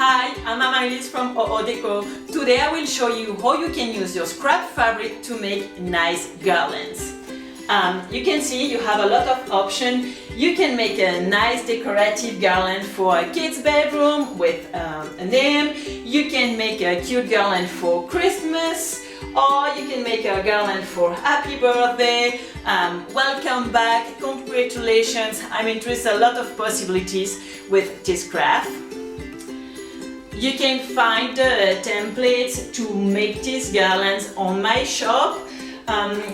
Hi, I'm Amaris from OO Deco. Today I will show you how you can use your scrap fabric to make nice garlands. You can see you have a lot of options. You can make a nice decorative garland for a kid's bedroom with a name. You can make a cute garland for Christmas, or you can make a garland for happy birthday, welcome back, congratulations. I mean, there's a lot of possibilities with this craft. You can find the templates to make these garlands on my shop.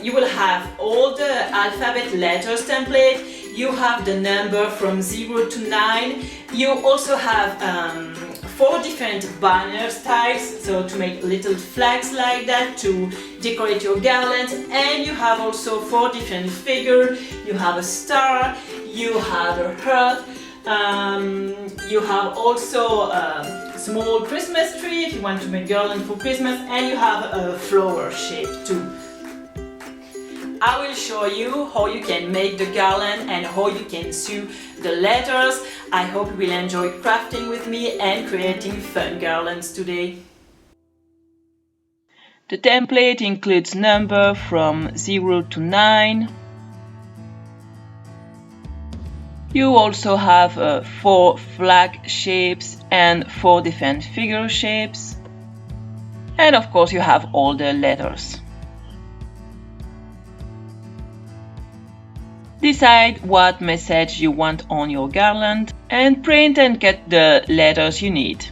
You will have all the alphabet letters template. You have the number from 0 to 9. You also have 4 different banner styles, so to make little flags like that to decorate your garland. And you have also 4 different figures. You have a star, you have a heart, you have also a small Christmas tree if you want to make garland for Christmas, and you have a flower shape too. I will show you how you can make the garland and how you can sew the letters. I hope you will enjoy crafting with me and creating fun garlands today. The template includes number from 0 to 9. You also have 4 flag shapes and 4 different figure shapes. And of course you have all the letters. Decide what message you want on your garland and print and cut the letters you need.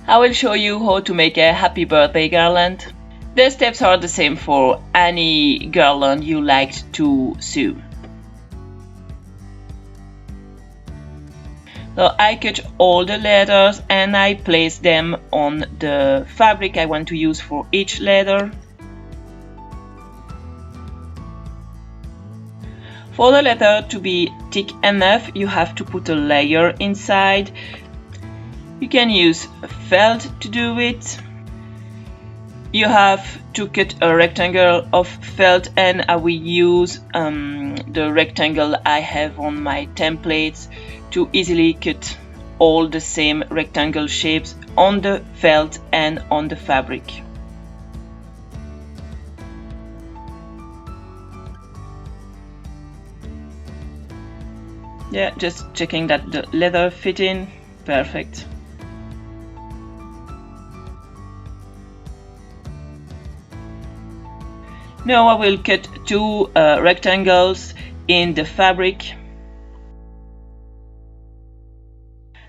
I will show you how to make a happy birthday garland. The steps are the same for any garland you like to sew. So I cut all the letters and I place them on the fabric I want to use for each letter. For the letter to be thick enough, you have to put a layer inside. You can use felt to do it. You have to cut a rectangle of felt, and I will use the rectangle I have on my templates to easily cut all the same rectangle shapes on the felt and on the fabric. Yeah, just checking that the leather fit in. Perfect. Now I will cut 2 rectangles in the fabric.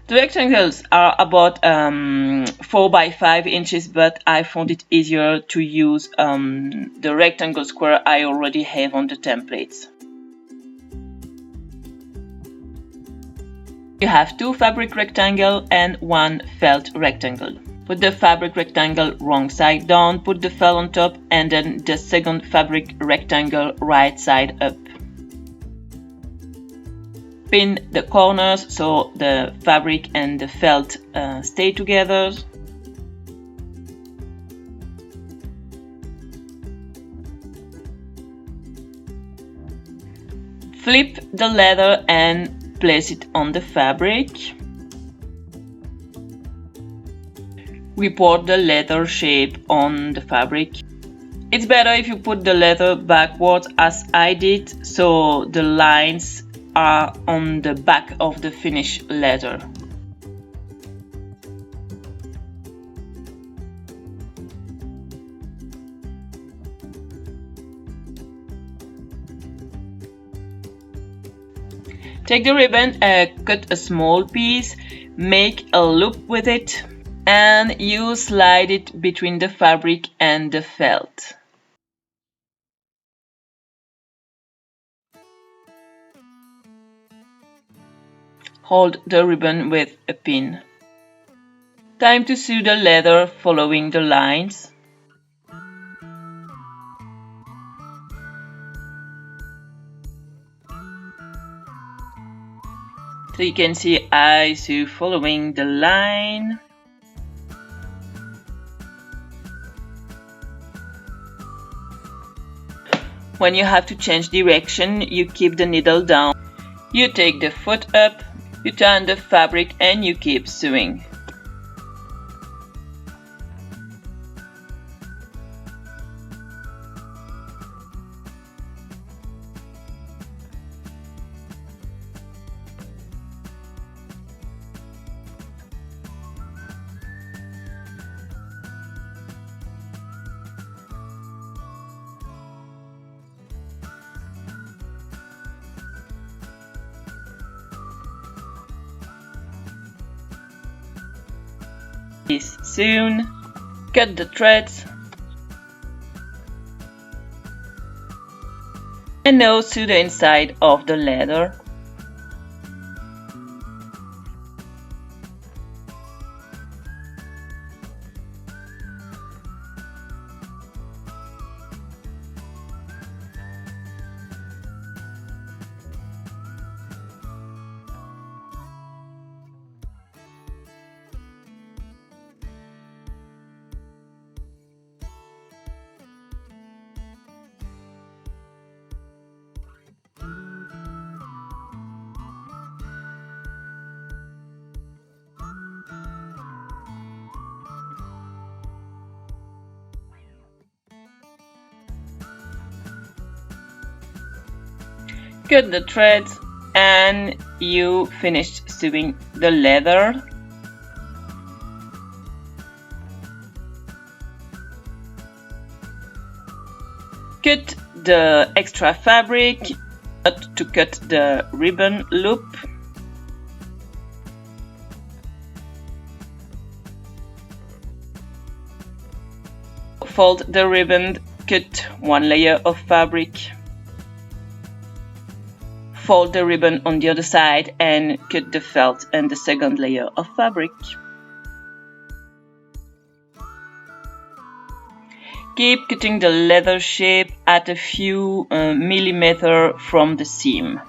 The rectangles are about 4 by 5 inches, but I found it easier to use the rectangle square I already have on the templates. You have 2 fabric rectangles and 1 felt rectangle. Put the fabric rectangle wrong side down, put the felt on top, and then the second fabric rectangle right side up. Pin the corners so the fabric and the felt stay together. Flip the leather and place it on the fabric. Report the leather shape on the fabric. It's better if you put the leather backwards as I did, so the lines are on the back of the finished leather. Take the ribbon, cut a small piece, make a loop with it, and you slide it between the fabric and the felt. Hold the ribbon with a pin. Time to sew the leather following the lines. So you can see I sew following the line. When you have to change direction, you keep the needle down. You take the foot up You turn the fabric and you keep sewing. Is sewn, cut the threads, and now sew the inside of the leather. Cut the threads and you finished sewing the leather. Cut the extra fabric to cut the ribbon loop. Fold the ribbon, cut one layer of fabric. Fold the ribbon on the other side and cut the felt and the second layer of fabric. Keep cutting the leather shape at a few millimeters from the seam.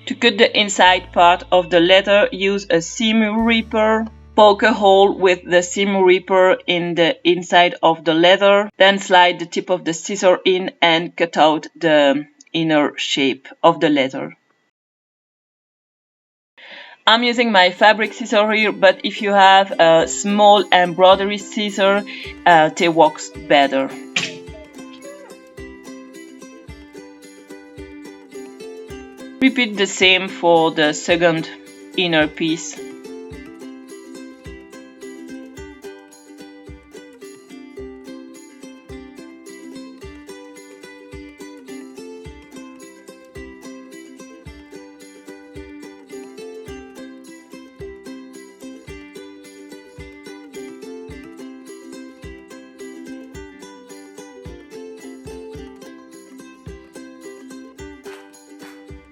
To cut the inside part of the leather, use a seam ripper. Poke a hole with the seam ripper in the inside of the leather, then slide the tip of the scissor in and cut out the inner shape of the leather. I'm using my fabric scissor here, but if you have a small embroidery scissor, they works better. Repeat the same for the second inner piece.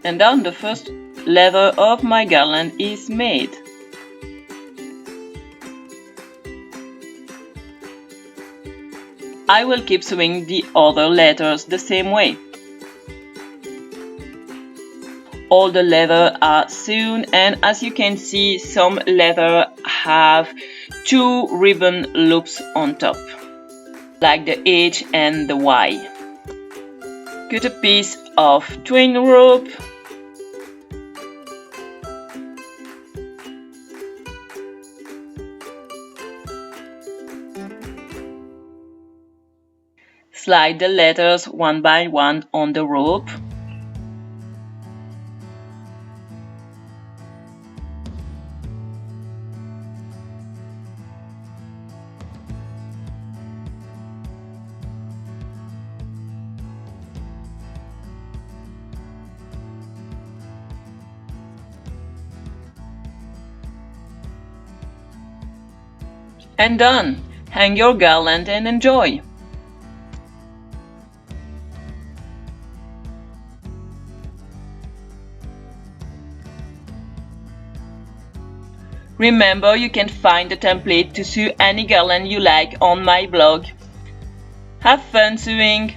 And down the first leather of my garland is made. I will keep sewing the other letters the same way. All the leather are sewn, and as you can see, some leather have two ribbon loops on top, like the H and the Y. Cut a piece of twine rope. Slide the letters one by one on the rope. And done! Hang your garland and enjoy! Remember, you can find the template to sew any garland you like on my blog. Have fun sewing!